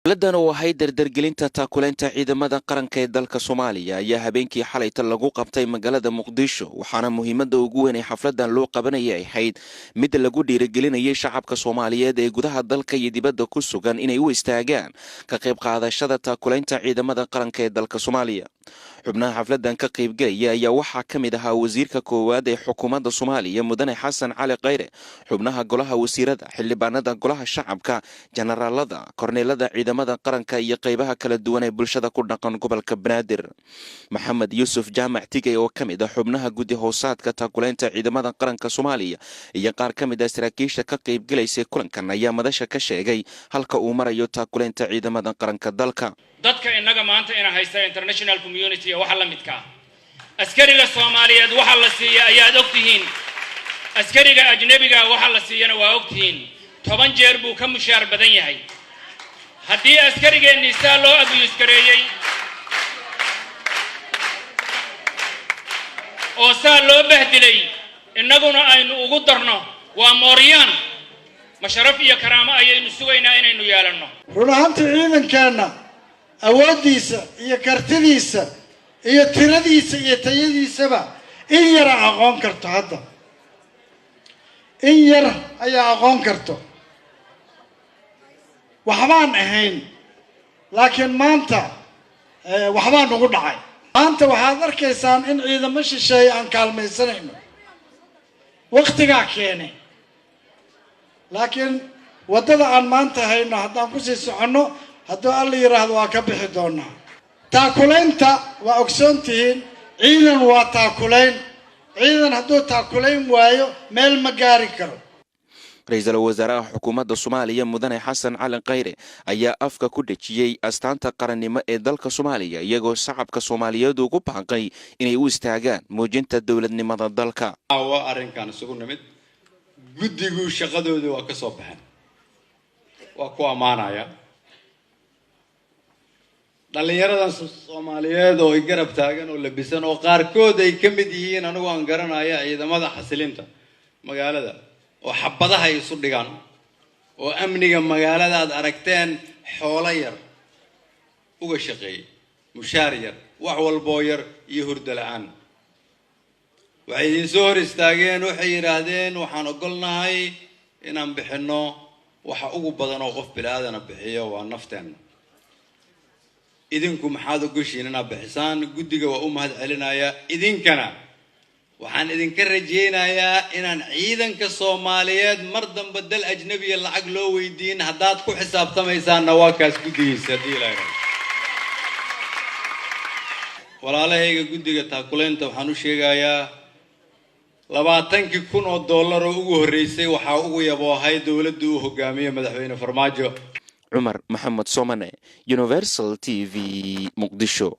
ladan oo ahay dardargelinta taakuleynta ciidamada qaranka ee dalka Soomaaliya ayaa habeenkii xalayta lagu qabtay magaalada Muqdisho waxaana muhiimada ugu weyn ee xafladan loo qabanayay ahayd mid lagu dhiirigelinayay shacabka Soomaaliyeed ee gudaha dalka iyo dibadda ku sugan inay u istaagaan ka qayb qaadashada taakuleynta ciidamada qaranka ee dalka Soomaaliya. xubnaha xafladan ka qaybgalaya ayaa waxaa ka mid ahaa wasiirka koowaad ee xukuumadda Soomaaliya Mudane Xasan Cali Khayre, xubnaha golaha wasiirada, xildhibaanada golaha shacabka, generaalada, korneelada ciidamada qaranka iyo qaybaha kala duwan ee bulshada ku dhaqan gobolka Banaadir. Maxamed Yuusuf Jaamac Tigay oo ka mid ah xubnaha guddi hoosaadka taakuleynta ciidamada qaranka Soomaaliya iyo qaar ka mid ah saraakiisha ka qaybgalaysa kulankan ayaa madasha ka sheegay halka uu marayo taakuleynta ciidamada qaranka dalka. dadka inaga maanta ina haysta international community waxa la midka askariga Soomaaliyeed waxa la siiyaa ayaad ogtihiin askariga ajnabiga waxa la siiyana waa ogtihiin 10 jeer buu ka mushaar badan yahay haddii askarigeennii saa loo abiyus gareeyay oo saa loo bahdilay innaguna aynu ugu darno waa mooriyaan masharaf iyo karaamo ayaynu sugaynaa inaynu yeelanno run ahaantii ciidankeena awoodiisa iyo kartidiisa iyo tiradiisa iyo tayadiisaba in yar aqoon karto hadda in yar ayaa aqoon karto waxbaan ahayn laakiin maanta waxbaan ugu dhacay maanta waxaad arkaysaan in ciidamo shisheeye aan kaalmaysanayno waqtigaa keenay laakiin waddada aan maanta hayno haddaan kusii soconno hadduu alla yiraahdo waa ka bixi doonaa taakulaynta waa ogsoontihiin ciidan waa taakulayn ciidan hadduu taakulayn waayo meel ma gaari karo. Ra'iisul Wasaaraha Xukuumadda Soomaaliya Mudane Xasan Cali Khayre ayaa afka ku dhajiyay astaanta qarannimo ee dalka Soomaaliya iyagoo shacabka Soomaaliyeed ugu baaqay inay u istaagaan muujinta dawladnimada dalka. waa arrinkan isugu nimid guddigu shaqadooda waa ka soo baxeen waa ku amaanaya dhalinyaradan Soomaaliyeed oo ay garab taagan oo labisan oo qaarkood ay ka mid yihiin anigu aan garanaya ciidamada xasilinta magaalada oo xabadaha isu dhigaan oo amniga magaalada aad aragteen xoolo yar uga shaqeeyay mushaar yar wax walbo yar iyo hurdo la'aan waxay idin soo hor istaageen waxay yiraahdeen waxaan ogolnahay inaan bixino waxa ugu badan oo qof bilaadan bixiyo waa nafteena idinku maxaad ogoshiin inaad bixisaan guddiga waa u mahad celinaya idinkana waxaan idinka rajeynayaa inaan ciidanka Soomaaliyeed mar dambe dal ajnabi lacag loo weydiin haddaad ku xisaabtamaysaan waa kaas guddigiisa diilay walaalahayga guddiga taakuleynta waxaan u sheegayaa $20,000 oo ugu horeysay waxa ugu yaboohay dawladdu u hogaamiye madaxweyne Farmaajo. Umar Mohamed Somane, Universal TV, Muqdisho.